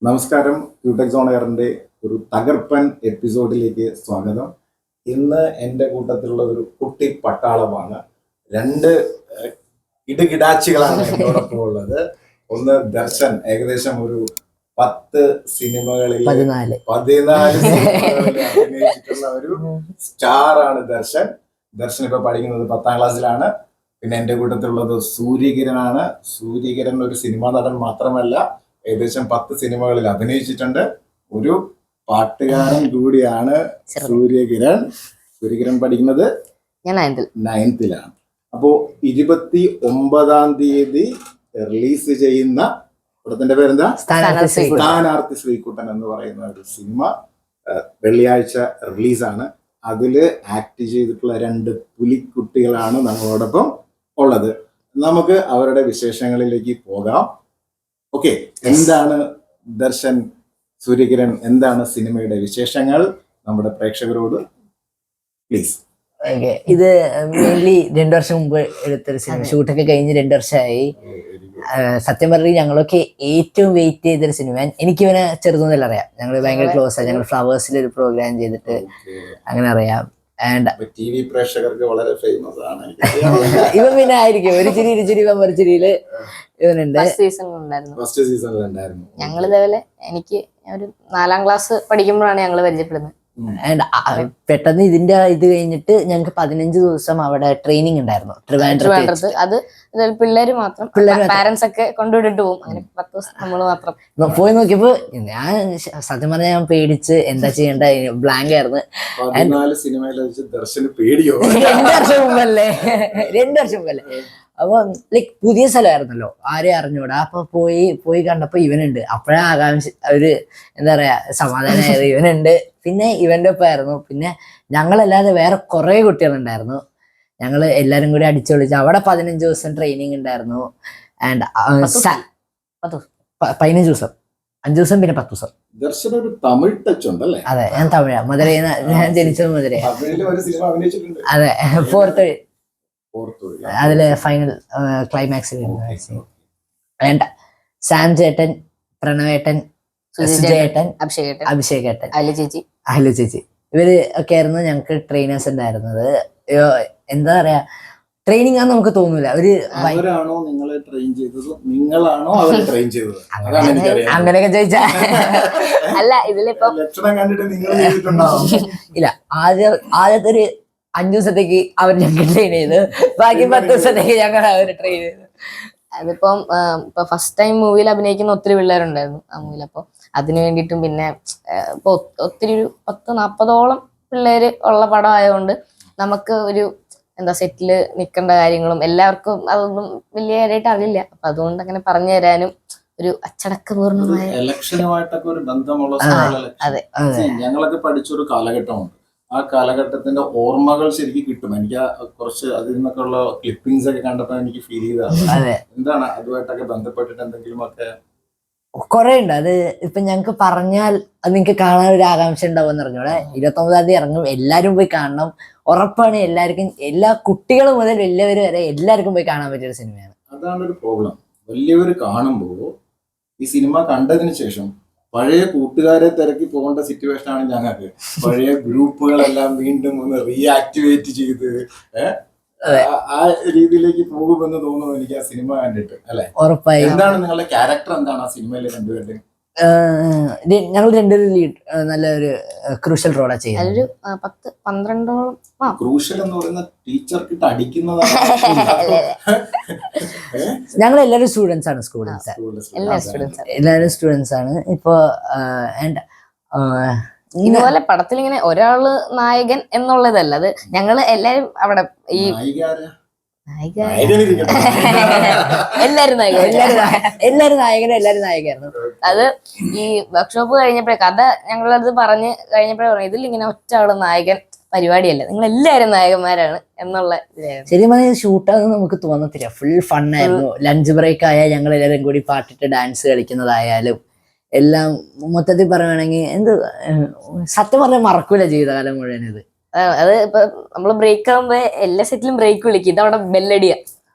നമസ്കാരം. Cutex on എയറിന്റെ ഒരു തകർപ്പൻ എപ്പിസോഡിലേക്ക് സ്വാഗതം. ഇന്ന് എൻ്റെ കൂട്ടത്തിലുള്ള ഒരു കുട്ടി പട്ടാളമാണ്. രണ്ട് ഇടുകിടാച്ചികളാണ് എന്നോടൊപ്പം ഉള്ളത്. ഒന്ന് ദർശൻ, ഏകദേശം ഒരു 10 സിനിമകളിൽ 14 സിനിമകളിൽ അഭിനയിച്ചിട്ടുള്ള ഒരു സ്റ്റാർ ആണ് ദർശൻ. ദർശൻ ഇപ്പൊ പഠിക്കുന്നത് 10ാം ക്ലാസ്സിലാണ്. പിന്നെ എൻ്റെ കൂട്ടത്തിലുള്ളത് സൂര്യകിരണാണ്. സൂര്യകിരൺ ഒരു സിനിമാ നടൻ മാത്രമല്ല, ഏകദേശം 10 സിനിമകളിൽ അഭിനയിച്ചിട്ടുണ്ട്. ഒരു പാട്ടുകാരൻ കൂടിയാണ് സൂര്യകിരൺ. സൂര്യകിരൺ പഠിക്കുന്നത് 9th-ലാണ്. അപ്പോ 29ാം തീയതി റിലീസ് ചെയ്യുന്ന പടത്തിന്റെ പേരെന്താ? സ്ഥാനാർത്ഥി ശ്രീകുട്ടൻ എന്ന് പറയുന്ന ഒരു സിനിമ വെള്ളിയാഴ്ച റിലീസാണ്. അതില് ആക്ട് ചെയ്തിട്ടുള്ള 2 പുലിക്കുട്ടികളാണ് നമ്മളോടൊപ്പം ഉള്ളത്. നമുക്ക് അവരുടെ വിശേഷങ്ങളിലേക്ക് പോകാം. ഓക്കെ, എന്താണ് ദർശൻ, സൂര്യകിരൺ, എന്താണ് സിനിമയുടെ വിശേഷങ്ങൾ നമ്മുടെ പ്രേക്ഷകരോട് പ്ലീസ്. ഇത് മെയിൻലി 2 വർഷം മുമ്പ് എടുത്തൊരു സിനിമ. ഷൂട്ടൊക്കെ കഴിഞ്ഞ് 2 വർഷമായി. സത്യം പറഞ്ഞാൽ ഞങ്ങളൊക്കെ ഏറ്റവും വെയിറ്റ് ചെയ്തൊരു സിനിമ. എനിക്ക് ഇവനെ ചെറുതൊന്നും അറിയാം. ഞങ്ങൾ ഭയങ്കര ക്ലോസ് ആണ്. ഞങ്ങൾ ഫ്ലവേഴ്സിൽ ഒരു പ്രോഗ്രാം ചെയ്തിട്ട് അങ്ങനെ അറിയാം. ടിവി പ്രേക്ഷകർക്ക് വളരെ ഫേമസ് ആണ്. ഇവൻ പിന്നെ ആയിരിക്കും ഒരു ചിരി ഇരുചിരി മരിച്ചിരിയില് ഇവനുണ്ട്. ഫസ്റ്റ് സീസണിലുണ്ടായിരുന്നു. ഞങ്ങൾ ഇതേപോലെ എനിക്ക് ഒരു 4ാം ക്ലാസ് പഠിക്കുമ്പോഴാണ് ഞങ്ങൾ പരിചയപ്പെടുന്നത്. പെട്ടെന്ന് ഇതിന്റെ ഇത് കഴിഞ്ഞിട്ട് ഞങ്ങൾക്ക് 15 ദിവസം അവിടെ ട്രെയിനിങ് ഉണ്ടായിരുന്നു ട്രിവാൻഡ്രത്ത്. അത് പിള്ളേര് മാത്രം, പാരന്റ്സ് ഒക്കെ കൊണ്ടുവിട്ടിട്ട് പോകും. അങ്ങനെ 10 ദിവസം നമ്മൾ മാത്രം പോയി നോക്കിയപ്പോ ഞാൻ സത്യം പറഞ്ഞാൽ ഞാൻ പേടിച്ച് എന്താ ചെയ്യണ്ട ബ്ലാങ്ക് ആയിരുന്നു. 14 സിനിമയിൽ ദർശന് പേടിയോ? 2 വർഷം മുമ്പല്ലേ. അപ്പൊ ലൈക്ക് പുതിയ സ്ഥലമായിരുന്നല്ലോ, ആരെയും അറിഞ്ഞൂടാ. അപ്പൊ പോയി കണ്ടപ്പോ ഇവനുണ്ട്. അപ്പോഴാ ആകാംക്ഷ ഒരു എന്താ പറയാ സമാധാനമായത്. ഇവനുണ്ട്. പിന്നെ ഇവന്റെ ഒപ്പമായിരുന്നു. പിന്നെ ഞങ്ങളല്ലാതെ വേറെ കുറെ കുട്ടികളുണ്ടായിരുന്നു. ഞങ്ങള് എല്ലാരും കൂടി അടിച്ചു വിളിച്ചു. അവിടെ 15 ദിവസം ട്രെയിനിങ് ഉണ്ടായിരുന്നു. ആൻഡ് 15 ദിവസം, 5 ദിവസം പിന്നെ 10 ദിവസം. ദർശൻ ഒരു തമിഴ് ടച്ച് ഉണ്ടല്ലേ? അതെ, ഞാൻ തമിഴാ. മധുരയിൽ ഞാൻ ജനിച്ചത് മധുര. അതെ, ഫോർത്ത് അതില് ഫൈനൽ ക്ലൈമാക്സിൽ വേണ്ട. സാം ചേട്ടൻ, പ്രണവേട്ടൻ, സുജയേട്ടൻ, അഭിഷേക് ഏട്ടൻ, അഹ്ലു ചേച്ചി, ഇവര് ഒക്കെ ആയിരുന്നു ഞങ്ങക്ക് ട്രെയിനേഴ്സ് ഉണ്ടായിരുന്നത്. എന്താ പറയാ, ട്രെയിനിങ് ആണെന്ന് നമുക്ക് തോന്നൂല. അവരാണോ നിങ്ങളെ ട്രെയിൻ ചെയ്തത്, നിങ്ങളാണോ അവരെ ട്രെയിൻ ചെയ്തത്? അങ്ങനെയൊക്കെ ചോദിച്ചാ അല്ല, ഇതിലിപ്പോ ലക്ഷണം കണ്ടിട്ട് നിങ്ങൾ ചെയ്തിട്ടുണ്ടാവും. ഇല്ല, ആദ്യത്തെ ഒരു 5 ദിവസത്തേക്ക് അവർ ഞങ്ങൾ ട്രെയിൻ ചെയ്തു. ബാക്കി 10 ദിവസത്തേക്ക് ഞങ്ങൾ അവർ ട്രെയിൻ ചെയ്തു. അതിപ്പം ഇപ്പൊ ഫസ്റ്റ് ടൈം മൂവിയിൽ അഭിനയിക്കുന്ന ഒത്തിരി പിള്ളേരുണ്ടായിരുന്നു ആ മൂവിൽ. അപ്പൊ അതിനു വേണ്ടിയിട്ടും പിന്നെ ഇപ്പൊ ഒത്തിരി ഒരു 10-40ഓളം പിള്ളേര് ഉള്ള പടം ആയതുകൊണ്ട് നമുക്ക് ഒരു എന്താ സെറ്റില് നിൽക്കേണ്ട കാര്യങ്ങളും എല്ലാവർക്കും അതൊന്നും വലിയ കാര്യമായിട്ട് അറിയില്ല. അപ്പൊ അതുകൊണ്ട് അങ്ങനെ പറഞ്ഞു തരാനും ഒരു അച്ചടക്കപൂർണമായ ഇലക്ഷനുമായിട്ടൊക്കെ ഒരു ബന്ധമുള്ള ഞങ്ങളൊക്കെ പഠിച്ചൊരു കാലഘട്ടമുണ്ട്. ആ കാലഘട്ടത്തിന്റെ ഓർമ്മകൾ ശരിക്കും കിട്ടും. എനിക്ക് കുറച്ച് അതിൽ നിന്നൊക്കെ ഉള്ള ക്ലിപ്പിംഗ്സ് ഒക്കെ കണ്ടപ്പോ എനിക്ക് ഫീൽ ചെയ്തതാണ്. എന്താണ് അതുമായിട്ടൊക്കെ ബന്ധപ്പെട്ടിട്ട് എന്തെങ്കിലും ഒക്കെ? കുറെ ഉണ്ട്. അത് ഇപ്പൊ ഞങ്ങക്ക് പറഞ്ഞാൽ അത് നിങ്ങക്ക് കാണാൻ ഒരു ആകാംക്ഷ ഉണ്ടാവും അറിഞ്ഞൂടെ. 29ാം തീയതി ഇറങ്ങും. എല്ലാരും പോയി കാണണം. ഉറപ്പാണ്. എല്ലാവർക്കും, എല്ലാ കുട്ടികളും മുതൽ വലിയവര് വരെ എല്ലാവർക്കും പോയി കാണാൻ പറ്റിയ ഒരു സിനിമയാണ്. അതാണ് ഒരു പ്രോബ്ലം. വലിയവര് കാണുമ്പോ ഈ സിനിമ കണ്ടതിന് ശേഷം പഴയ കൂട്ടുകാരെ തിരക്കി പോകേണ്ട സിറ്റുവേഷൻ ആണ് ഞങ്ങൾക്ക്. പഴയ ഗ്രൂപ്പുകളെല്ലാം വീണ്ടും ഒന്ന് റീആക്ടിവേറ്റ് ചെയ്ത് ആ രീതിയിലേക്ക് പോകുമെന്ന് തോന്നുന്നു എനിക്ക് ആ സിനിമ കണ്ടിട്ട്, അല്ലെ? ഉറപ്പായി. എന്താണ് നിങ്ങളുടെ ക്യാരക്ടർ, എന്താണ് ആ സിനിമയിൽ രണ്ടുപേരുടെയും? ഞങ്ങൾ രണ്ടുപേരും ലീഡ് നല്ലൊരു ക്രൂഷ്യൽ റോളാ ചെയ്യുന്നത്. ഒരു 10-12ഓളം. ക്രൂഷ്യൽ എന്ന് പറയുന്ന ടീച്ചർക്കിട്ട് അടിക്കുന്നതാണ്. ഞങ്ങൾ എല്ലാവരും സ്റ്റുഡൻസ് ആണ്. എല്ലാവരും സ്റ്റുഡൻസ് ആണ്. ഇപ്പൊ ഇതുപോലെ പടത്തിൽ ഇങ്ങനെ ഒരാള് നായകൻ എന്നുള്ളതല്ല. അത് ഞങ്ങള് എല്ലാരും അവിടെ ഈ എല്ലാരും നായകനായിരുന്നു. അത് ഈ വർക്ക്ഷോപ്പ് കഴിഞ്ഞപ്പോഴേ കഥ ഞങ്ങളത് പറഞ്ഞ് കഴിഞ്ഞപ്പോഴേ പറഞ്ഞു, ഇതിൽ ഇങ്ങനെ ഒറ്റ ആള് നായകൻ പരിപാടിയല്ല, നിങ്ങൾ എല്ലാവരും നായകന്മാരാണ് എന്നുള്ള ഇതിലായിരുന്നു. ശരിക്കും പറഞ്ഞാൽ ഷൂട്ടാണെന്ന് നമുക്ക് തോന്നത്തില്ല. ഫുൾ ഫണ്ണായിരുന്നു. ലഞ്ച് ബ്രേക്ക് ആയാൽ ഞങ്ങൾ എല്ലാവരും കൂടി പാട്ടിട്ട് ഡാൻസ് കളിക്കുന്നതായാലും എല്ലാം മൊത്തത്തിൽ പറയുകയാണെങ്കിൽ സത്യം പറഞ്ഞാൽ മറക്കൂല ജീവിതകാലം മുഴുവൻ ഇത്. അത് ഇപ്പൊ നമ്മള് ബ്രേക്ക് ആകുമ്പോ എല്ലാ സെറ്റിലും ബ്രേക്ക് വിളിക്കും. ഇതവിടെ ബെല്ലടിയ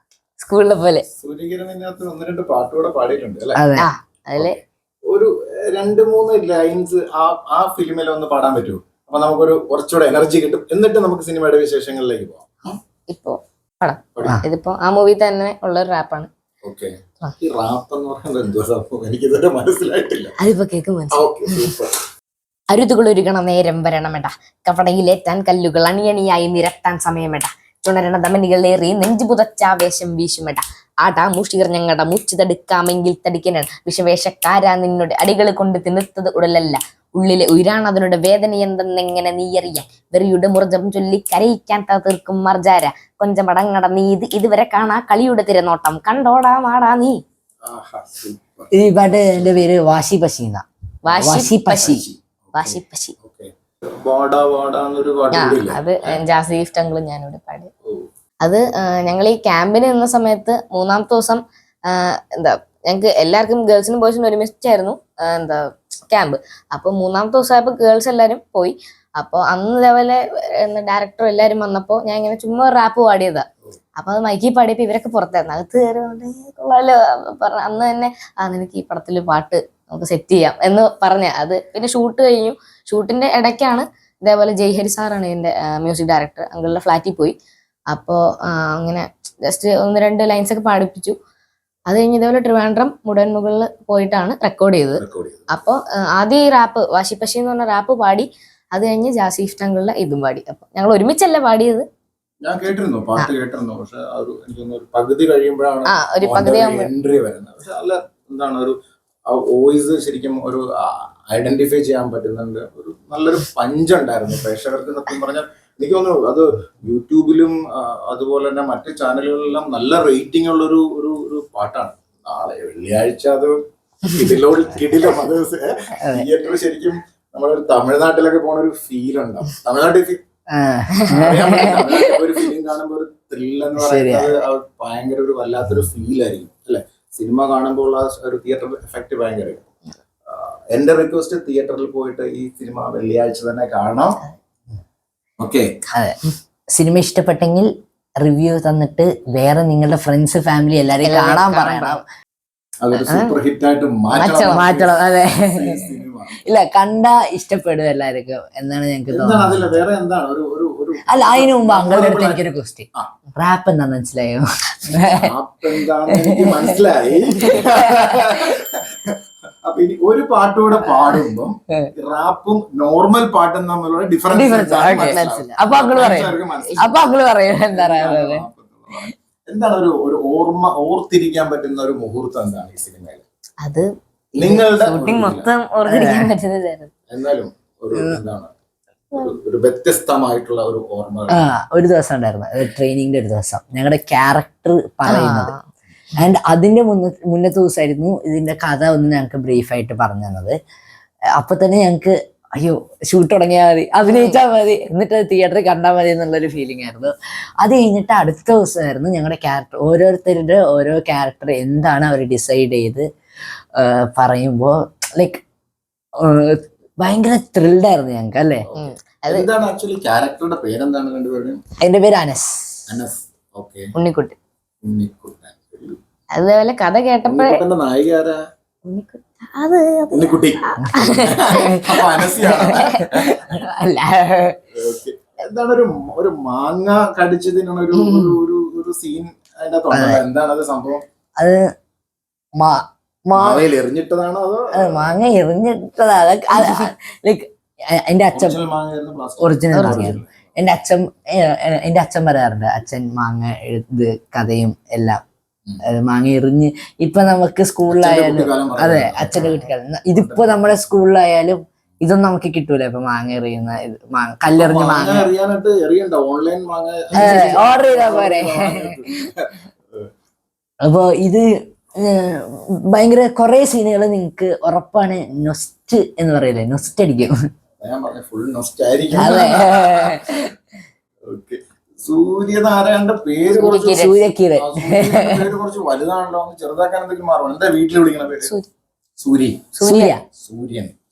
സ്കൂളിലെ പോലെ. സൂര്യകിരണിനകത്ത് 1-2 പാട്ടുകൂടെ പാടിയിട്ടുണ്ട്. അതില് ഒരു 2-3 ലൈൻസ് ആ ഫിലിമിൽ ഒന്ന് പാടാൻ പറ്റുമോ? അപ്പൊ നമുക്കൊരു കുറച്ചുകൂടെ എനർജി കിട്ടും. എന്നിട്ട് നമുക്ക് സിനിമയുടെ വിശേഷങ്ങളിലേക്ക് പോവാം. ഇപ്പൊ പടം ഇതിപ്പോ ആ മൂവി തന്നെ ഉള്ള ഒരു റാപ്പാണ്. ഓക്കെ. ഈ റാപ്പ് എന്ന് പറയുന്നത് എന്തുവാ സംഭവം? എനിക്കിതുവരെ മനസ്സിലായിട്ടില്ല. അതിപ്പോ കേൾക്കും. Okay, super. അരുതുകൾ ഒരുകണം നേരം വരണമെട, കവടയിലേറ്റാൻ കല്ലുകൾ അണിയണിയായി നിരത്താൻ സമയമെട, ചുണരണ ധമനികളേറി നെഞ്ചു പുതച്ചാവേശം വീശുമെട, ആടാ മുഷീർ ഞങ്ങട മുച്ചു തടുക്കാമെങ്കിൽ തടിക്കണ, വിഷവേഷക്കാരാ നിന്നോട് അടികൾ കൊണ്ട് തിന്നിർത്തത് ഉടലല്ല, ഉള്ളിലെ ഉയരാണ് അതിനോട് വേദന എന്തെന്നെങ്ങനെ നീയറിയാൻ, വെറിയുടെ മുറജം ചൊല്ലി കരയിക്കാൻ തീർക്കും മർജാര, കൊഞ്ചമടങ്ങട നീ ഇതുവരെ കാണാ കളിയുടെ തിരനോട്ടം കണ്ടോടാ മാടാ നീ. ഈ പാട്ട് എന്റെ പേര് വാശി പശി എന്നാ. വാശി പശി. വാശി പശി. അത് ജാസി ഗിഫ്റ്റ് അങ്കിളും ഞാനിവിടെ പാടി. അത് ഞങ്ങൾ ഈ ക്യാമ്പിന് നിന്ന സമയത്ത് 3-ാമത്തെ ദിവസം എന്താ ഞങ്ങക്ക് എല്ലാവർക്കും ഗേൾസിനും ബോയ്സിനും ഒരുമിച്ചായിരുന്നു ക്യാമ്പ്. അപ്പൊ 3-ാമത്തെ ദിവസമായപ്പോ ഗേൾസ് എല്ലാരും പോയി. അപ്പൊ അന്ന് ഇതേപോലെ ഡയറക്ടർ എല്ലാരും വന്നപ്പോ ഞാൻ ഇങ്ങനെ ചുമ്മാ റാപ്പ് പാടിയതാ. അപ്പൊ അത് മൈക്കി പാടിയപ്പോ ഇവരൊക്കെ പുറത്തായിരുന്നു. അകത്ത് കയറി കൊള്ളാലോ പറഞ്ഞ അന്ന് തന്നെ നിനക്ക് ഈ പടത്തില് പാട്ട് നമുക്ക് സെറ്റ് ചെയ്യാം എന്ന് പറഞ്ഞ. അത് പിന്നെ ഷൂട്ട് കഴിഞ്ഞു. ഷൂട്ടിന്റെ ഇടയ്ക്കാണ് ഇതേപോലെ ജയ്ഹരി സാറാണ് ഇതിന്റെ മ്യൂസിക് ഡയറക്ടർ, അങ്കിളുടെ ഫ്ലാറ്റിൽ പോയി. അപ്പോൾ അങ്ങനെ ജസ്റ്റ് 1-2 ലൈൻസ് ഒക്കെ പാടിപ്പിച്ചു. അത് കഴിഞ്ഞ് ഇതേപോലെ ട്രിവാൻഡ്രം മുടൻമുകളിൽ പോയിട്ടാണ് റെക്കോർഡ് ചെയ്തത്. അപ്പോൾ ആദ്യം ഈ റാപ്പ് വാശിപ്പശി എന്ന് പറഞ്ഞ റാപ്പ് പാടി. അത് കഴിഞ്ഞ് ജാസി ഗിഫ്റ്റ് അങ്കിളുടെ ഇതും പാടി. അപ്പൊ ഞങ്ങൾ ഒരുമിച്ചല്ല പാടിയത്. ഞാൻ കേട്ടിരുന്നു, പാട്ട് കേട്ടിരുന്നു. പക്ഷെ എനിക്കൊന്ന് ഒരു പകുതി കഴിയുമ്പോഴാണ് ഒരു പകുതി എൻട്രി വരുന്നത്. പക്ഷെ അല്ല, എന്താണ് ഒരു വോയിസ് ശരിക്കും ഒരു ഐഡന്റിഫൈ ചെയ്യാൻ പറ്റുന്നുണ്ട്. ഒരു നല്ലൊരു പഞ്ചുണ്ടായിരുന്നു പ്രേക്ഷകർക്ക്. സത്യം പറഞ്ഞാൽ എനിക്ക് തോന്നുന്നു അത് യൂട്യൂബിലും അതുപോലെ തന്നെ മറ്റ് ചാനലുകളിലെല്ലാം നല്ല റേറ്റിംഗ് ഉള്ള ഒരു പാട്ടാണ്. നാളെ വെള്ളിയാഴ്ച അത് കിടിലം. അത് തിയേറ്റർ ശരിക്കും നമ്മളൊരു തമിഴ്നാട്ടിലൊക്കെ പോണ ഒരു ഫീൽ ഉണ്ടാവും. തമിഴ്നാട്ടിൽ ഒരു ഫിലിം കാണുമ്പോൾ ഒരു ത്രില്ല് എന്ന് പറയുന്നത് ഭയങ്കര ഒരു വല്ലാത്തൊരു ഫീൽ ആയിരിക്കും അല്ലെ? സിനിമ കാണുമ്പോൾ ഉള്ള ഒരു തിയേറ്റർ എഫക്ട് ഭയങ്കര. എന്റെ റിക്വസ്റ്റ് തിയേറ്ററിൽ പോയിട്ട് ഈ സിനിമ വെള്ളിയാഴ്ച തന്നെ കാണാം. ഓക്കെ. സിനിമ ഇഷ്ടപ്പെട്ടെങ്കിൽ റിവ്യൂ തന്നിട്ട് വേറെ നിങ്ങളുടെ ഫ്രണ്ട്സ് ഫാമിലി എല്ലാരെയും കാണാൻ പറയണം. അതൊരു സൂപ്പർ ഹിറ്റ് ആയിട്ട് മാറ്റണം. അതെ, ഇല്ല കണ്ടാ ഇഷ്ടപ്പെടും എല്ലാവർക്കും എന്നാണ് ഞങ്ങൾക്ക് തോന്നുന്നത്. അല്ല, അതിനു മുമ്പ് അങ്ങളുടെ അടുത്ത് എനിക്കൊരു ക്വസ്റ്റ്യൻ. റാപ്പ് എന്താന്ന് മനസ്സിലായോ? മനസ്സിലായി. അപ്പൊ ഇനി ഒരു പാട്ടുകൂടെ പാടുമ്പം റാപ്പും നോർമൽ പാട്ടും തമ്മിലുള്ള ഡിഫറൻസ് അപ്പൊ അങ്ങള് പറയും എന്താ പറയുക. എന്താണ് ഒരു ഓർത്തിരിക്കാൻ പറ്റുന്ന ഒരു മുഹൂർത്തം എന്താണ് ഈ സിനിമയിൽ? അത് നിങ്ങളുടെ മൊത്തം ഓർത്തിരിക്കാൻ പറ്റുന്നതായിരുന്നു. എന്നാലും എന്താണ് ഒരു വ്യത്യസ്തമായിട്ടുള്ള ഒരു ഓർമ്മ? ഒരു ദിവസം ഉണ്ടായിരുന്നു, ട്രെയിനിങ്ങിന്റെ ഒരു ദിവസം ഞങ്ങളുടെ ക്യാരക്ടർ പറയുന്നത്. ആൻഡ് അതിന്റെ മുന്നത്തെ ദിവസമായിരുന്നു ഇതിന്റെ കഥ ഒന്ന് ഞങ്ങൾക്ക് ബ്രീഫായിട്ട് പറഞ്ഞു തന്നത്. അപ്പൊ തന്നെ ഞങ്ങക്ക് അയ്യോ ഷൂട്ട് തുടങ്ങിയാൽ മതി, അഭിനയിച്ചാൽ മതി, എന്നിട്ട് തിയേറ്ററിൽ കണ്ടാൽ മതി എന്നുള്ളൊരു ഫീലിംഗ് ആയിരുന്നു. അത് കഴിഞ്ഞിട്ട് അടുത്ത ദിവസമായിരുന്നു ഞങ്ങളുടെ ക്യാരക്ടർ, ഓരോരുത്തരുടെ ഓരോ ക്യാരക്ടർ എന്താണ് അവർ ഡിസൈഡ് ചെയ്ത് പറയുമ്പോൾ ലൈക്ക് ഭയങ്കര ത്രിൽഡ് ആയിരുന്നു ഞങ്ങൾക്ക് അല്ലേ. എന്റെ പേര് അനസ്. ഉണ്ണിക്കുട്ടി. അതുപോലെ കഥ കേട്ടപ്പോഴേ അല്ല, എന്താണ് ഒരു മാങ്ങ കടിച്ചതിനുള്ള ഒരു സീൻ എന്താണ് അത് സംഭവം? അത് മാങ്ങയിൽ എറിഞ്ഞിട്ടതാണോ അതോ? മാങ്ങ എറിഞ്ഞിട്ടതാ. ലൈക്ക് എന്റെ അച്ഛൻ ഒറിജിനൽ മാങ്ങയായിരുന്നു. എന്റെ അച്ഛൻ പറയാറുണ്ട്, അച്ഛൻ മാങ്ങ എഴുത് കഥയും എല്ലാം മാങ്ങ എറിഞ്ഞ്. ഇപ്പൊ നമുക്ക് സ്കൂളിലായാലും അതെ അച്ഛന്റെ കുട്ടിക്കാലം, ഇതിപ്പോ നമ്മുടെ സ്കൂളിലായാലും ഇതൊന്നും നമുക്ക് കിട്ടൂല. ഇപ്പൊ മാങ്ങ എറിയുന്ന കല്ലെറിഞ്ഞ് മാങ്ങ ഓർഡർ ചെയ്താ പോരെ. അപ്പൊ ഇത് ഭയങ്കര കുറെ സീനുകൾ നിങ്ങൾക്ക് ഉറപ്പാണ് നൊസ്റ്റ് എന്ന് പറയില്ലേ, നൊസ്റ്റ് അടിക്കും. അതെ, സൂര്യനാരായണന്റെ പേര് സൂര്യകിരൺ കുറച്ച് വലുതാണല്ലോ, ചെറുതാക്കാൻ എന്തെങ്കിലും മാറും. എന്താ വീട്ടിൽ വിളിക്കണ പേര്?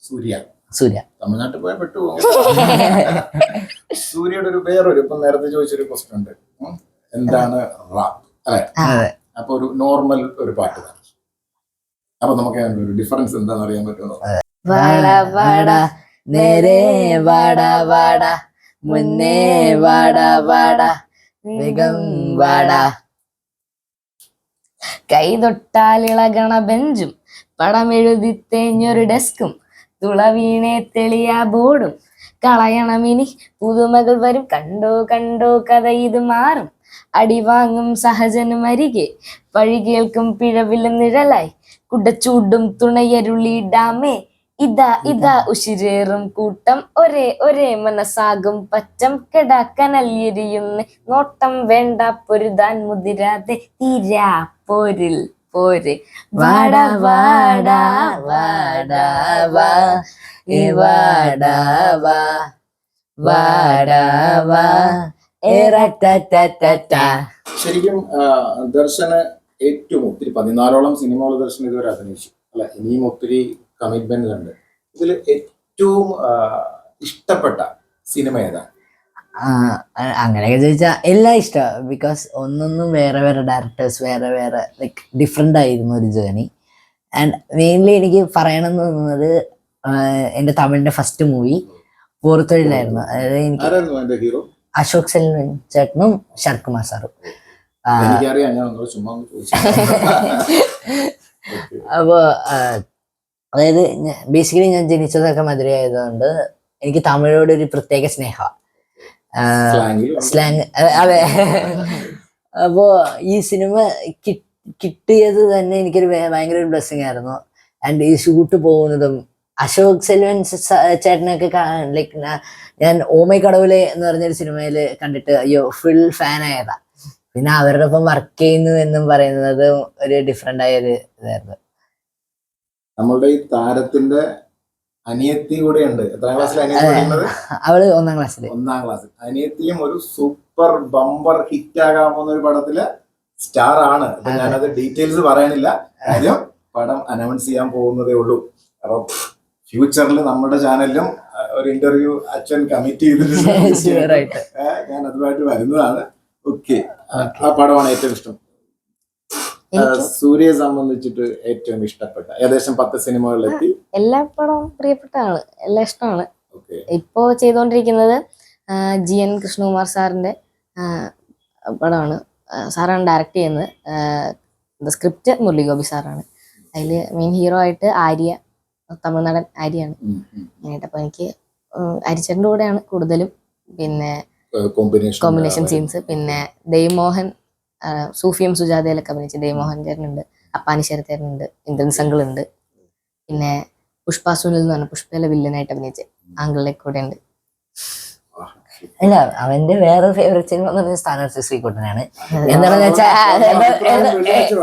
സൂര്യ. തമിഴ്നാട്ടിൽ പോയാൽ പെട്ടുപോകും. സൂര്യയുടെ ഒരു വേറൊരു ഇപ്പൊ നേരത്തെ ചോദിച്ചൊരു ക്വസ്റ്റ്യൻ ഉണ്ട്, എന്താണ് റാപ്പ് അല്ലെ? അപ്പൊ ഒരു നോർമൽ ഒരു പാട്ട് അപ്പൊ നമുക്ക് ഒരു ഡിഫറൻസ് എന്താണെന്ന് അറിയാൻ പറ്റുമോ? വാടാ വാടാ നേരെ വാടാ വാടാ മുന്നേ വാടാ വാടാ വേഗം വാടാ. കൈ തൊട്ടാലിളകണ ബെഞ്ചും പടമെഴുതി തേഞ്ഞൊരു ഡെസ്കും തുള വീണേ തെളിയാ ബോർഡും കളയണമിനി പുതുമകൾ വരും കണ്ടോ കണ്ടോ കഥ ഇത് മാറും അടി വാങ്ങും സഹജനും അരികെ വഴി കേൾക്കും പിഴവിലും നിഴലായി കുടച്ചൂടും തുണയരുളിടാമേ ഇതാ ഇതാ ഉശിരേറും കൂട്ടം ഒരേ ഒരേ മനസ്സാകും പച്ചം കെടാക്കനല്യെരിയുന്ന നോട്ടം വേണ്ട പൊരുതാൻ മുതിരാതെ തീരാ പോരിൽ പോരെ വാടാ വാടാ വാടാ വാ ഏ വാടാ വാ വാടാ വാ ഏ റട്ടട്ടട്ട. ശരിക്കും ദർശന് ഏറ്റവും ഒത്തിരി 14ഓളം സിനിമകൾ ദർശൻ ഇതുവരെ അഭിനയിച്ചു അല്ലെ. ഇനിയും ഒത്തിരി കമ്മിറ്റ്മെന്റ് ഉണ്ട്. ഇതിൽ ഏറ്റവും ഇഷ്ടപ്പെട്ട സിനിമ ഏതാണ്? അങ്ങനെയൊക്കെ ചോദിച്ചാൽ എല്ലാം ഇഷ്ടമാണ്. ബിക്കോസ് ഒന്നൊന്നും വേറെ വേറെ ഡയറക്ടേഴ്സ് വേറെ വേറെ ലൈക്ക് ഡിഫറെൻ്റ് ആയിരുന്നു ഒരു ജേർണി. ആൻഡ് മെയിൻലി എനിക്ക് പറയണമെന്ന് തോന്നുന്നത് എൻ്റെ തമിഴിൻ്റെ ഫസ്റ്റ് മൂവി പോർത്തൊഴിലായിരുന്നു. അതായത് എനിക്ക് ആരായിരുന്നു അതിന്റെ ഹീറോ? അശോക് സെൽവൻ ചേട്ടനും ശരത് കുമാർ സാറും. എനിക്കറിയാം, ഞാൻ ഒന്നുകൂടെ ചുമ്മാ ഒന്ന് ചോദിച്ചു. അപ്പോൾ അതായത് ബേസിക്കലി ഞാൻ ജനിച്ചതൊക്കെ മധുര ആയതുകൊണ്ട് എനിക്ക് തമിഴോട് ഒരു പ്രത്യേക സ്നേഹമാണ്. സ്ലാങ് അതെ. അപ്പോ ഈ സിനിമ കിട്ടിയത് തന്നെ എനിക്കൊരു ഭയങ്കര ഒരു ബ്ലെസ്സിങ് ആയിരുന്നു. ആൻഡ് ഈ ഷൂട്ട് പോകുന്നതും അശോക് സെൽവൻ ചേട്ടനൊക്കെ ലൈക്ക് ഞാൻ ഓമൈ കടവുലെ എന്ന് പറഞ്ഞൊരു സിനിമയിൽ കണ്ടിട്ട് അയ്യോ ഫുൾ ഫാൻ ആയതാ. പിന്നെ അവരുടെ ഒപ്പം വർക്ക് ചെയ്യുന്നു എന്നും പറയുന്നത് ഒരു ഡിഫറെന്റ് ആയ ഒരു ഇതായിരുന്നു. നമ്മളുടെ ഈ താരത്തിന്റെ അനിയത്തി കൂടെ ഉണ്ട്. എത്രാം ക്ലാസ്സിൽ അനിയത്തി പഠിക്കുന്നത്? അവള് 1ാം ക്ലാസ്സിൽ. 1ാം ക്ലാസ്സിൽ. അനിയത്തിയും ഒരു സൂപ്പർ ബമ്പർ ഹിറ്റ് ആകാൻ പോകുന്ന ഒരു പടത്തില് സ്റ്റാർ ആണ്. അപ്പൊ ഞാനത് ഡീറ്റെയിൽസ് പറയണില്ല, കാര്യം പടം അനൗൺസ് ചെയ്യാൻ പോകുന്നതേ ഉള്ളൂ. അപ്പൊ ഫ്യൂച്ചറിൽ നമ്മുടെ ചാനലിലും ഒരു ഇന്റർവ്യൂ അച്ഛൻ കമ്മിറ്റ് ചെയ്തിട്ടുണ്ട്. ഞാൻ അതുമായിട്ട് വരുന്നതാണ്. ഓക്കെ, ആ പടമാണ് ഏറ്റവും ഇഷ്ടം. സൂര്യയെ സംബന്ധിച്ചിട്ട് ഏറ്റവും ഇഷ്ടപ്പെട്ട ഏകദേശം 10 സിനിമകളിലെത്തി. എല്ലാ പടവും പ്രിയപ്പെട്ടതാണ്, എല്ലാം ഇഷ്ടമാണ്. ഇപ്പോ ചെയ്തുകൊണ്ടിരിക്കുന്നത് GN കൃഷ്ണകുമാർ സാറിന്റെ പടമാണ്. സാറാണ് ഡയറക്റ്റ് ചെയ്യുന്നത്. സ്ക്രിപ്റ്റ് മുരളി ഗോപി സാറാണ്. അതില് മെയിൻ ഹീറോ ആയിട്ട് ആര്യ, തമിഴ്നാടൻ ആര്യാണ് മെയിനായിട്ട്. അപ്പൊ എനിക്ക് അരിച്ചറിന്റെ കൂടെയാണ് കൂടുതലും പിന്നെ കോമ്പിനേഷൻ സീൻസ്. പിന്നെ ദേവ്മോഹൻ, സൂഫിയും സുജാതയിലൊക്കെ അഭിനയിച്ച ദേവ്മോഹൻ ചേട്ടനുണ്ട്, അപ്പാനി ശരത്തേട്ടനുണ്ട്, ഇന്ദ്രൻ സംഗിളുണ്ട്. പിന്നെ പുഷ്പ സുനിൽ എന്ന് പറഞ്ഞ പുഷ്പയിലെ വില്ലനായിട്ട് അഭിനയിച്ച ആംഗിളിലേക്ക് കൂടെ ഉണ്ട്. അല്ല, അവന്റെ വേറെ ഫേവറേറ്റ് സിനിമ എന്ന് പറഞ്ഞാൽ സ്ഥാനാർത്ഥി ശ്രീകുട്ടനാണ്. എന്താണെന്ന് വെച്ചാൽ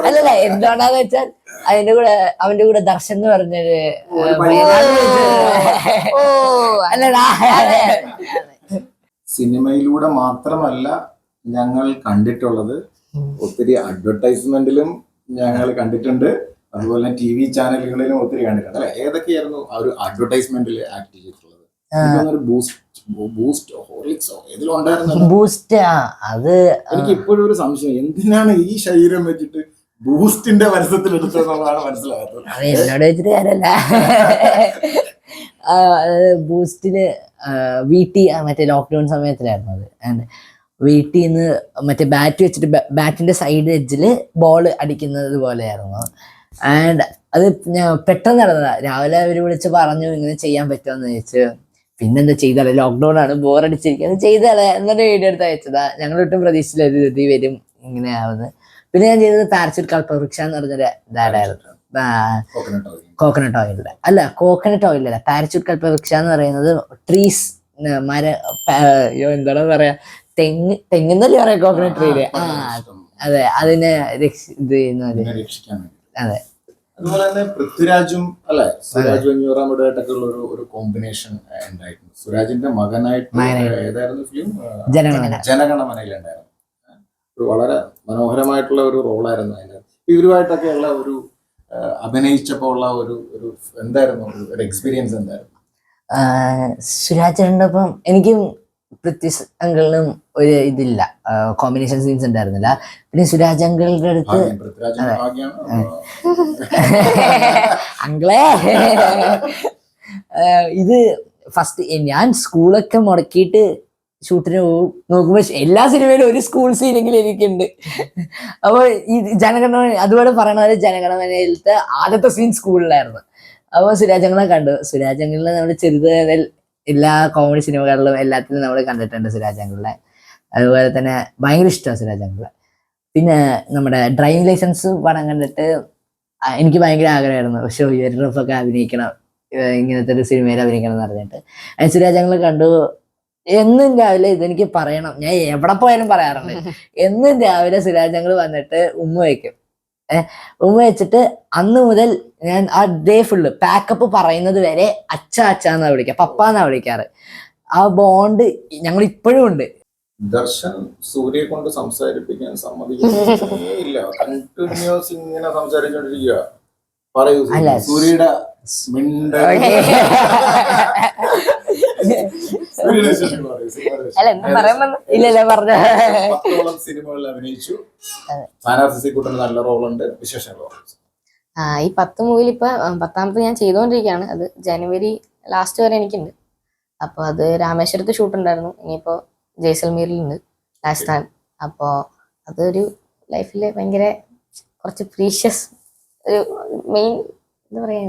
അല്ലല്ല എന്താണെന്ന് വെച്ചാൽ അവന്റെ കൂടെ ദർശൻ എന്ന് പറഞ്ഞൊരു അല്ലടാ. സിനിമയിലൂടെ മാത്രമല്ല ഞങ്ങൾ കണ്ടിട്ടുള്ളത്, ഒത്തിരി അഡ്വർടൈസ്മെന്റിലും ഞങ്ങൾ കണ്ടിട്ടുണ്ട്, അതുപോലെ TV ചാനലുകളിലും ഒത്തിരി കണ്ടിട്ടുണ്ട് അല്ലെ. ഏതൊക്കെയായിരുന്നു ആ ഒരു അഡ്വർടൈസ്മെന്റിൽ ആക്ട് ചെയ്തിട്ടുള്ളത്? ബൂസ്റ്റ് ഹോർലിക്സോ ഇതിലുണ്ടായിരുന്നു. ബൂസ്റ്റ് അത് എനിക്ക് ഇപ്പോഴും ഒരു സംശയം, എന്തിനാണ് ഈ ശരീരം വെച്ചിട്ട് ബൂസ്റ്റിന്റെ പരസ്യത്തിൽ എടുത്തതെന്നുള്ളതാണ് മനസ്സിലാകാത്തത്. എന്നോട് വെച്ചിട്ട് കാര്യമല്ല. ബൂസ്റ്റിന് വീട്ടിൽ മറ്റേ ലോക്ക്ഡൌൺ സമയത്തിലായിരുന്നു അത്. ആൻഡ് വീട്ടിൽ നിന്ന് മറ്റേ ബാറ്റ് വെച്ചിട്ട് ബാറ്റിന്റെ സൈഡ് എഡ്ജില് ബോൾ അടിക്കുന്നത് പോലെയായിരുന്നു. ആൻഡ് അത് പെട്ടെന്ന് നടന്നതാ. രാവിലെ അവര് വിളിച്ച് പറഞ്ഞു ഇങ്ങനെ ചെയ്യാൻ പറ്റുമെന്ന് ചോദിച്ചു. പിന്നെന്താ ചെയ്താലേ, ലോക്ക്ഡൌൺ ആണ്, ബോറടിച്ചിരിക്കുന്നത്, ചെയ്താലേ എന്നൊരു വീഡിയോ എടുത്ത് അയച്ചതാ. ഞങ്ങൾ ഒട്ടും പ്രതീക്ഷിച്ചില്ല ഇത് വരും ഇങ്ങനെ ആവുന്നത്. പിന്നെ ഞാൻ ചെയ്തത് പാരച്യൂട്ട് കൽപ്പവൃക്ഷ എന്ന് പറഞ്ഞൊരു ഇതായിരുന്നു. കോക്കനട്ട് ഓയിലിന്റെ അല്ല, കോക്കനട്ട് ഓയിലല്ല, പാരച്യൂട്ട് കൽപ്പവൃക്ഷ എന്ന് പറയുന്നത് ട്രീസ് എന്താ പറയാ, തെങ്ങെന്നല്ലേ പറയാ കോക്കനട്ട് ട്രീയില്. അതെ, അതിനെ ഇത് ചെയ്യുന്നത്. അതെ. അതുപോലെ തന്നെ പൃഥ്വിരാജും അല്ലെ, സുരാജ് വെഞ്ഞൂറാമുടായിട്ടൊക്കെ ഉള്ള ഒരു കോമ്പിനേഷൻ ഉണ്ടായിരുന്നു. സുരാജിന്റെ മകനായിട്ട് ഏതായിരുന്നു ഫിലിം? ജനഗണമനയിലുണ്ടായിരുന്നു. ഒരു വളരെ മനോഹരമായിട്ടുള്ള ഒരു റോളായിരുന്നു അതിന്. ഇവരുമായിട്ടൊക്കെ ഉള്ള ഒരു അഭിനയിച്ചപ്പോ ഉള്ള ഒരു എന്തായിരുന്നു ഒരു എക്സ്പീരിയൻസ് എന്തായിരുന്നു? സുരാജ് കണ്ടപ്പം എനിക്ക് പൃഥ്വിസ് അങ്കിളിനും ഒരു ഇതില്ല, കോമ്പിനേഷൻ സീൻസ് ഉണ്ടായിരുന്നില്ല. പിന്നെ സുരാജ് അങ്കിളുടെ അടുത്ത് പൃഥ്വിരാജിന്റെ ഭാഗ്യമാണ്. അങ്കിളെ ഇത് ഫസ്റ്റ് ഞാൻ സ്കൂളൊക്കെ മുടക്കിയിട്ട് ഷൂട്ടിന് നോക്കുമ്പോ എല്ലാ സിനിമയിലും ഒരു സ്കൂൾ സീനെങ്കിലും എനിക്കുണ്ട്. അപ്പൊ ഈ ജനഗണമന അതുപോലെ പറയണ പോലെ ജനഗണമനയിലത്തെ ആദ്യത്തെ സീൻ സ്കൂളിലായിരുന്നു. അപ്പൊ സുരാജങ്ങളെ കണ്ടു. സുരാജങ്ങളിലെ നമ്മുടെ ചെറുത് മുതൽ എല്ലാ കോമഡി സിനിമകളിലും എല്ലാത്തിലും നമ്മൾ കണ്ടിട്ടുണ്ട് സുരാജങ്ങളെ. അതുപോലെ തന്നെ ഭയങ്കര ഇഷ്ടമാണ് സുരാജങ്ങളെ. പിന്നെ നമ്മുടെ ഡ്രൈവിംഗ് ലൈസൻസ് പടം കണ്ടിട്ട് എനിക്ക് ഭയങ്കര ആഗ്രഹമായിരുന്നു ഷോയിറൊക്കെ അഭിനയിക്കണം, ഇങ്ങനത്തെ ഒരു സിനിമയിൽ അഭിനയിക്കണം എന്ന് പറഞ്ഞിട്ട്. സുരാജങ്ങളെ കണ്ടു. എന്നും രാവിലെ ഇതെനിക്ക് പറയണം, ഞാൻ എവിടെ പോയാലും പറയാറുണ്ട്. എന്നും രാവിലെ സുരാജങ്ങൾ വന്നിട്ട് ഉമ്മ വയ്ക്കും. ഉമ്മ വെച്ചിട്ട് അന്ന് മുതൽ ഞാൻ ആ ഡേ ഫുള്ള് പാക്കപ്പ് പറയുന്നത് വരെ അച്ഛാന്നാ വിളിക്കുക, പപ്പാന്നാ വിളിക്കാറ്. ആ ബോണ്ട് ഞങ്ങൾ ഇപ്പോഴും ഉണ്ട്. ദർശൻ സൂര്യയെ കൊണ്ട് സംസാരിപ്പിക്കാൻ സമ്മതിക്കുന്നില്ല. കണ്ടിന്യൂസ് ഇങ്ങനെ സംസാരിച്ചോണ്ടിരിക്കുക. പറയൂ സൂര്യയുടെ മിണ്ട. ഇല്ലല്ലേ പറഞ്ഞ 10ഓളം സിനിമകളിൽ അഭിനയിച്ചു. സ്ഥാനാർത്ഥി നല്ല റോളുണ്ട്. വിശേഷങ്ങളോ? ഈ 10 മൂവിൽ ഇപ്പൊ 10ാമത്തെ ഞാൻ ചെയ്തുകൊണ്ടിരിക്കുകയാണ്. അത് ജനുവരി ലാസ്റ്റ് വരെ എനിക്കുണ്ട്. അപ്പൊ അത് രാമേശ്വരത്ത് ഷൂട്ട് ഉണ്ടായിരുന്നു. ഇനിയിപ്പോ ജയ്സൽമീറിലുണ്ട് രാജസ്ഥാൻ. അപ്പോ അതൊരു ലൈഫില് ഭയങ്കര കുറച്ച് പ്രീഷ്യസ് ഒരു മെയിൻ എന്താ പറയാ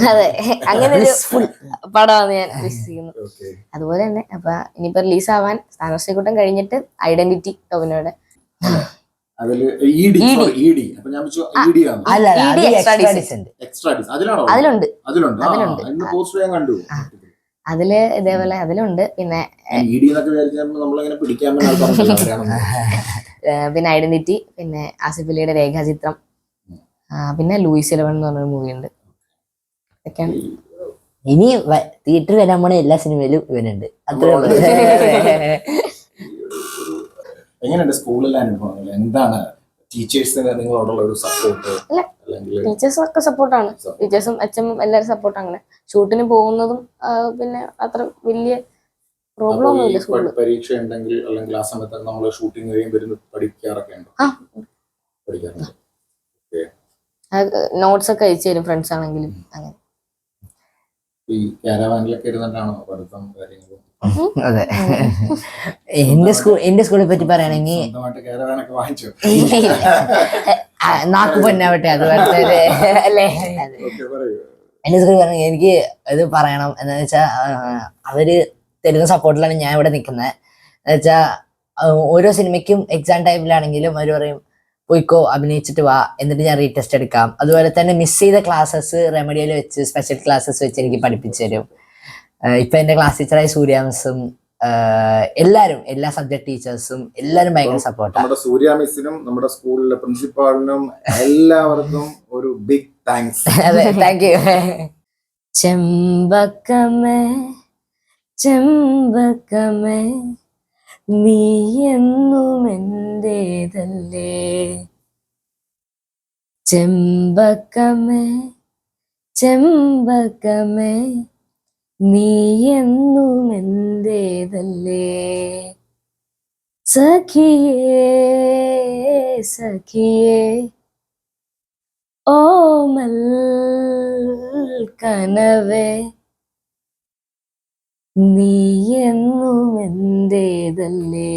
അതെ അങ്ങനെ ഒരു പടമാണ് ഞാൻ വിശ്വസിക്കുന്നത്. അതുപോലെ തന്നെ അപ്പൊ ഇനിയിപ്പോ റിലീസ് ആവാൻ സ്ഥാനാർത്ഥിക്കൂട്ടം കഴിഞ്ഞിട്ട് ഐഡന്റിറ്റി ടോവിനോയുടെ അതിലുണ്ട്. അതില് ഇതേപോലെ അതിലുണ്ട്. പിന്നെ പിന്നെ ഐഡന്റിറ്റി, പിന്നെ ആസിഫ് അലിയുടെ രേഖാചിത്രം, പിന്നെ ലൂയിസ് 11 എന്ന് പറഞ്ഞൊരു മൂവി ഉണ്ട്. അതൊക്കെയാണ്. ഇനി തിയേറ്ററിൽ വരാൻ പോണ എല്ലാ സിനിമയിലും ഇവനുണ്ട്. അത്രേ ഉള്ളൂ. എങ്ങനെയുണ്ട് സ്കൂളിലെ അനുഭവങ്ങൾ? എന്താണ് ടീച്ചേഴ്സിന് നിങ്ങളോടുള്ള ഒരു സപ്പോർട്ട്? ടീച്ചേഴ്സും ഒക്കെ സപ്പോർട്ടാണ്. ടീച്ചേഴ്സും അച്ഛനും എല്ലാവരും സപ്പോർട്ട്. അങ്ങനെ ഷൂട്ടിന് പോകുന്നതും പിന്നെ അത്ര വലിയ പ്രോബ്ലം ഒന്നുമില്ല. സ്കൂളിൽ പരീക്ഷ ഉണ്ടെങ്കിൽ അല്ലെങ്കിൽ ആ സമയത്ത് നമ്മൾ ഷൂട്ടിംഗ് കഴിയുമ്പോൾ പഠിക്കാറൊക്കെ ഉണ്ടോ? പഠിക്കാറുണ്ട്. നോട്ട്സ് ഒക്കെ അയച്ചു തരും ഫ്രണ്ട്സ് ആണെങ്കിലും. അങ്ങനെ ഈ കാരവാനിലൊക്കെ ഇരുന്നിട്ടാണോ പഠിത്തം കാര്യങ്ങളും? അതെ. എന്റെ സ്കൂളിനെ പറ്റി പറയുകയാണെങ്കിൽ നാക്ക് പൊന്നാവട്ടെ അതുപോലത്തെ അല്ലേ. എന്റെ സ്കൂളിൽ പറഞ്ഞ എനിക്ക് ഇത് പറയണം എന്താന്ന് വെച്ചാ അവര് തരുന്ന സപ്പോർട്ടിലാണ് ഞാൻ ഇവിടെ നിൽക്കുന്നത്. എന്ന് വെച്ചാ ഓരോ സിനിമയ്ക്കും എക്സാം ടൈമിലാണെങ്കിലും അവര് പറയും പോയിക്കോ അഭിനയിച്ചിട്ട് വാ, എന്നിട്ട് ഞാൻ റീടെസ്റ്റ് എടുക്കാം. അതുപോലെ തന്നെ മിസ് ചെയ്ത ക്ലാസ്സസ് റെമഡിയൽ വെച്ച് സ്പെഷ്യൽ ക്ലാസ്സസ് വെച്ച് എനിക്ക് പഠിപ്പിച്ചു തരും. ഇപ്പൊ എന്റെ ക്ലാസ് ടീച്ചറായ സൂര്യ മിസ്സും എല്ലാരും എല്ലാ സബ്ജക്ട് ടീച്ചേഴ്സും എല്ലാരും ഭയങ്കര സപ്പോർട്ടാണ്. നമ്മുടെ സൂര്യ മിസ്സിനും നമ്മുടെ സ്കൂളിലെ പ്രിൻസിപ്പാളിനും എല്ലാവർക്കും ഒരു ബിഗ് താങ്ക്സ്. അതെ, താങ്ക് യു. ചെമ്പക്കമേ ചെമ്പക്കമേ നീ എന്നും എന്റേതല്ലേ, ചെമ്പക്കമേ ചെമ്പക്കമേ നീ എന്നും എന്റേതല്ലേ, സഖിയേ സഖിയേ ഓമൽ കനവേ നീ എന്നും എന്റേതല്ലേ,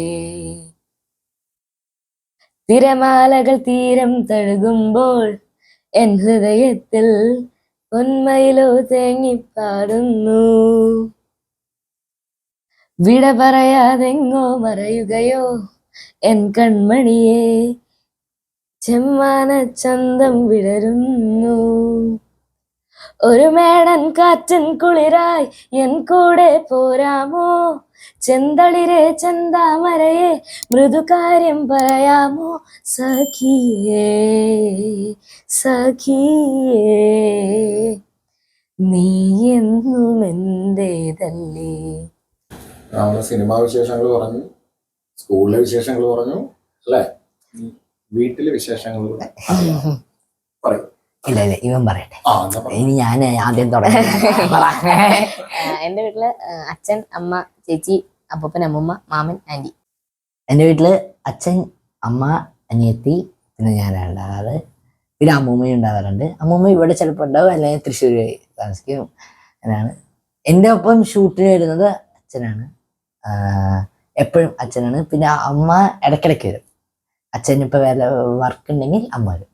തിരമാലകൾ തീരം തഴുകുമ്പോൾ എൻ ഹൃദയത്തിൽ പൊന്മയിലോ തേങ്ങിപ്പാടുന്നു, വിട പറയാതെങ്ങോ മറയുകയോ എൻ കൺമണിയെ ചെമ്മാന ചന്തം വിടരുന്നു, ഒരു മേടൻ കാറ്റൻ കുളിരായി എൻ കൂടെ പോരാമോ, ചെന്തളിരെ ചെന്താമരയെ മൃദുകാര്യം പറയാമോ, സഖിയേ സഖിയേ നീ എന്നും എന്റേതല്ലേ. സിനിമാ വിശേഷങ്ങൾ പറഞ്ഞു, സ്കൂളിലെ വിശേഷങ്ങൾ പറഞ്ഞു, അല്ലേ? വീട്ടിലെ വിശേഷങ്ങൾ പറയും. ഇല്ല ഇല്ല, ഇവൻ പറയട്ടെ. ആ എന്നാ പറ. ഇനി ഞാൻ ആദ്യം തുടങ്ങി. എന്റെ വീട്ടില് അച്ഛൻ, അമ്മ, ചേച്ചി, അപ്പൂപ്പൻ, അമ്മൂമ്മ, മാമൻ, ആന്റി. എൻ്റെ വീട്ടില് അച്ഛൻ, അമ്മ, അനിയത്തി, പിന്നെ ഞാനാണ് ഉണ്ടാകാറ്. പിന്നെ അമ്മൂമ്മയും ഉണ്ടാകാറുണ്ട്. അമ്മൂമ്മ ഇവിടെ ചിലപ്പോൾ ഉണ്ടാവും, അല്ലെങ്കിൽ തൃശ്ശൂർ താമസിക്കും. അങ്ങനെയാണ്. എൻ്റെ ഒപ്പം ഷൂട്ടിന് വരുന്നത് അച്ഛനാണ്, എപ്പോഴും അച്ഛനാണ്. പിന്നെ അമ്മ ഇടയ്ക്കിടയ്ക്ക് വരും. അച്ഛന് ഇപ്പൊ വേറെ വർക്ക് ഉണ്ടെങ്കിൽ അമ്മ വരും.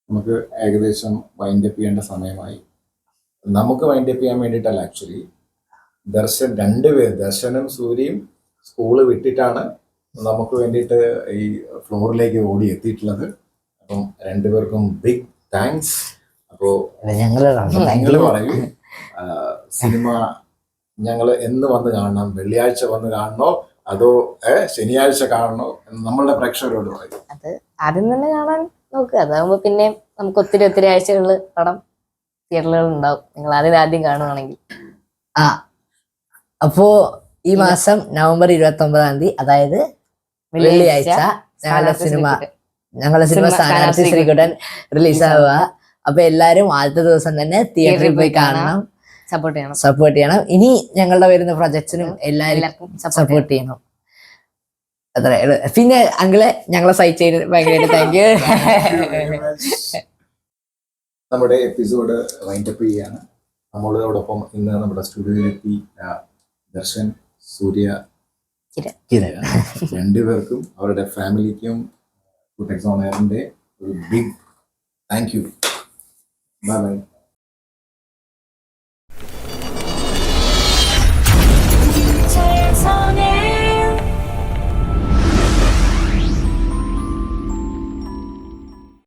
നമുക്ക് ഏകദേശം വൈൻഡപ്പ് ചെയ്യേണ്ട സമയമായി. നമുക്ക് വൈൻഡപ്പ് ചെയ്യാൻ വേണ്ടിയിട്ടല്ല, ആക്ച്വലി ദർശനും സൂര്യയും സ്കൂള് വിട്ടിട്ടാണ് നമുക്ക് വേണ്ടിയിട്ട് ഈ ഫ്ലോറിലേക്ക് ഓടി എത്തിയിട്ടുള്ളത്. അപ്പം രണ്ടുപേർക്കും ബിഗ് താങ്ക്സ്. അപ്പോ ഞങ്ങൾ പറയൂ, സിനിമ ഞങ്ങൾ എന്ന് വന്ന് കാണണം? വെള്ളിയാഴ്ച വന്ന് കാണണോ അതോ ശനിയാഴ്ച കാണണോ എന്ന് നമ്മളുടെ പ്രേക്ഷകരോട് പറയും. അത് ആദ്യം തന്നെ കാണാൻ നോക്കുക. അതാകുമ്പോ പിന്നെ നമുക്ക് ഒത്തിരി ആഴ്ചകളിൽ പടം തിയേറ്ററുകൾ ഉണ്ടാവും. നിങ്ങൾ ആദ്യം കാണുവാണെങ്കിൽ. അപ്പോ ഈ മാസം നവംബർ 29 അതായത് വെള്ളിയാഴ്ച ഞങ്ങളുടെ സിനിമ സ്ഥാനാർത്ഥി ശ്രീകുട്ടൻ റിലീസ് ആവുക. അപ്പൊ എല്ലാരും ആദ്യത്തെ ദിവസം തന്നെ തിയേറ്ററിൽ പോയി കാണണം, സപ്പോർട്ട് ചെയ്യണം. ഇനി ഞങ്ങളുടെ വരുന്ന പ്രൊജക്ട്സിനും എല്ലാവർക്കും സപ്പോർട്ട് ചെയ്യണം. അത്ര. പിന്നെ അങ്കിളെ ഞങ്ങളെ സൈറ്റ് ചെയ്ത് ഭയങ്കരമായിട്ട് താങ്ക് യു. നമ്മുടെ എപ്പിസോഡ് വൈൻഡപ്പ് ചെയ്യാണ്. നമ്മളോടൊപ്പം ഇന്ന് നമ്മുടെ സ്റ്റുഡിയോയിലെത്തി ദർശൻ, സൂര്യ, കിരൺ രണ്ടുപേർക്കും അവരുടെ ഫാമിലിക്കും ഫുഡ് എക്സോൺ എയറിന്റെ ഒരു big thank you. Bye by.